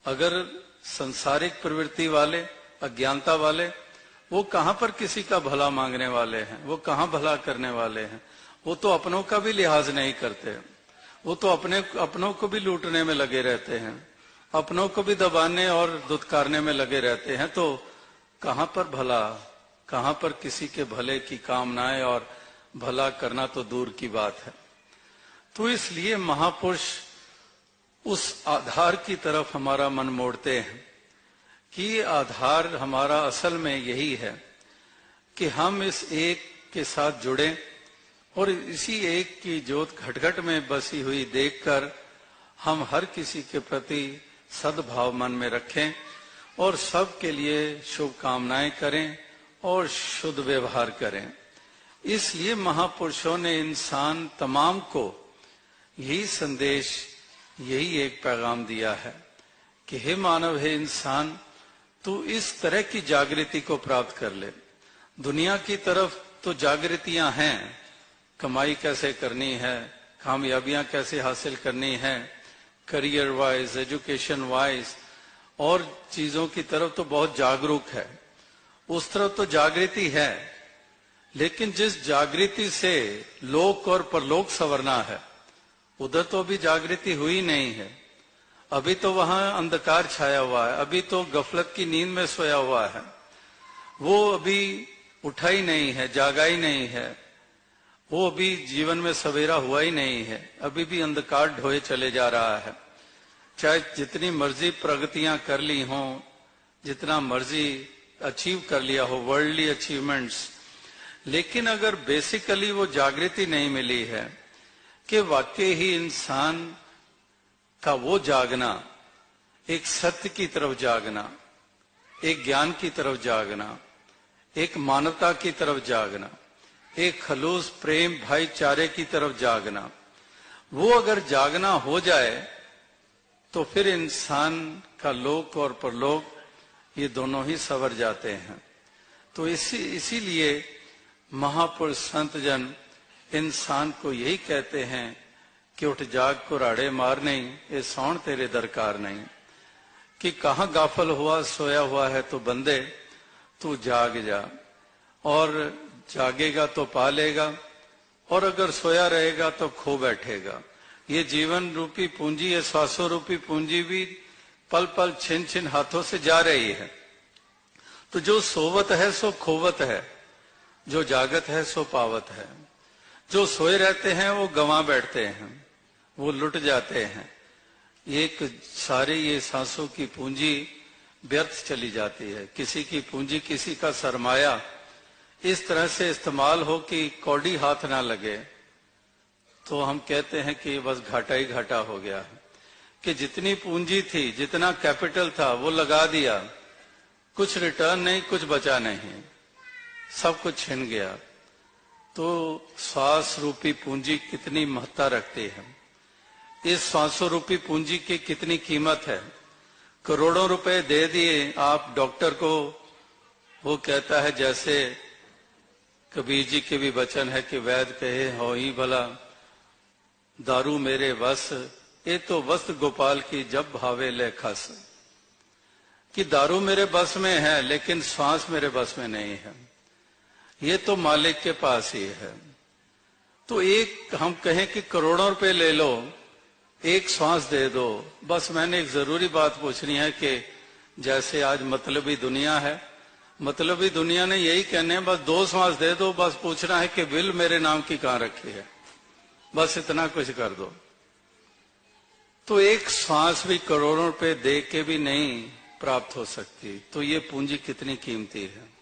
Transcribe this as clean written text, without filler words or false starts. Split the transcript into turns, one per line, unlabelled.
अगर संसारिक प्रवृत्ति वाले, अज्ञानता वाले, वो कहां पर किसी का भला मांगने वाले हैं, वो कहां भला करने वाले हैं। वो तो अपनों का भी लिहाज नहीं करते, वो तो अपनों को भी लूटने में लगे रहते हैं, अपनों को भी दबाने और दुत्कारने में लगे रहते हैं। तो कहां पर भला, कहां पर किसी के भले की कामनाएं, और भला करना तो दूर की बात है। तो इसलिए महापुरुष उस आधार की तरफ हमारा मन मोड़ते हैं कि ये आधार हमारा असल में यही है कि हम इस एक के साथ जुड़े और इसी एक की ज्योत घट-घट में बसी हुई देखकर हम हर किसी के प्रति सद्भाव मन में रखें और सबके लिए शुभकामनाएं करें और शुद्ध व्यवहार करें। इसलिए महापुरुषों ने इंसान तमाम को यही संदेश, यही एक पैगाम दिया है कि हे मानव, हे इंसान, तू इस तरह की जागृति को प्राप्त कर ले। दुनिया की तरफ तो जागृतियां हैं, कमाई कैसे करनी है, कामयाबियां कैसे हासिल करनी है, करियर वाइज, एजुकेशन वाइज, और चीजों की तरफ तो बहुत जागरूक है, उस तरफ तो जागृति है। लेकिन जिस जागृति से लोक और परलोक संवरना है, उधर तो अभी जागृति हुई नहीं है। अभी तो वहां अंधकार छाया हुआ है, अभी तो गफलत की नींद में सोया हुआ है, वो अभी उठा ही नहीं है, जागा ही नहीं है, वो अभी जीवन में सवेरा हुआ ही नहीं है, अभी भी अंधकार ढोए चले जा रहा है। चाहे जितनी मर्जी प्रगतियां कर ली हों, जितना मर्जी अचीव कर लिया हो, वर्ल्डली अचीवमेंट्स, लेकिन अगर बेसिकली वो जागृति नहीं मिली है कि वाकई ही इंसान का वो जागना, एक सत्य की तरफ जागना, एक ज्ञान की तरफ जागना, एक मानवता की तरफ जागना, एक खलूस प्रेम भाईचारे की तरफ जागना, वो अगर जागना हो जाए तो फिर इंसान का लोक और परलोक ये दोनों ही संवर जाते हैं। तो इसीलिए महापुरुष संत जन इंसान को यही कहते हैं कि उठ जाग कुराड़े मार नहीं, ये सौण तेरे दरकार नहीं। कि कहाँ गाफल हुआ सोया हुआ है तो बंदे तू जाग जा, और जागेगा तो पा लेगा, और अगर सोया रहेगा तो खो बैठेगा। ये जीवन रूपी पूंजी, ये श्वासों रूपी पूंजी भी पल पल छिन छिन हाथों से जा रही है। तो जो सोवत है सो खोवत है, जो जागत है सो पावत है। जो सोए रहते हैं वो गंवा बैठते हैं, वो लुट जाते हैं। एक सारी ये सांसों की पूंजी व्यर्थ चली जाती है। किसी की पूंजी, किसी का सरमाया इस तरह से इस्तेमाल हो कि कौड़ी हाथ ना लगे, तो हम कहते हैं कि बस घाटा ही घाटा हो गया है। कि जितनी पूंजी थी, जितना कैपिटल था, वो लगा दिया, कुछ रिटर्न नहीं, कुछ बचा नहीं, सब कुछ छिन गया। तो श्वास रूपी पूंजी कितनी महत्ता रखती है, इस श्वासों रूपी पूंजी की कितनी कीमत है। करोड़ों रुपए दे दिए आप डॉक्टर को, वो कहता है, जैसे कबीर जी के भी वचन है कि वैद कहे हो ही भला, दारू मेरे वस, ये तो वस्त गोपाल की जब भावे ले खस। कि दारू मेरे बस में है लेकिन श्वास मेरे बस में नहीं है, ये तो मालिक के पास ही है। तो एक हम कहें कि करोड़ों रुपए ले लो, एक श्वास दे दो। बस मैंने एक जरूरी बात पूछनी है कि जैसे आज मतलबी दुनिया है, मतलबी दुनिया ने यही कहने हैं बस 2 श्वास दे दो, बस पूछना है कि बिल मेरे नाम की कहां रखी है, बस इतना कुछ कर दो। तो एक श्वास भी करोड़ों रुपए दे के भी नहीं प्राप्त हो सकती। तो ये पूंजी कितनी कीमती है।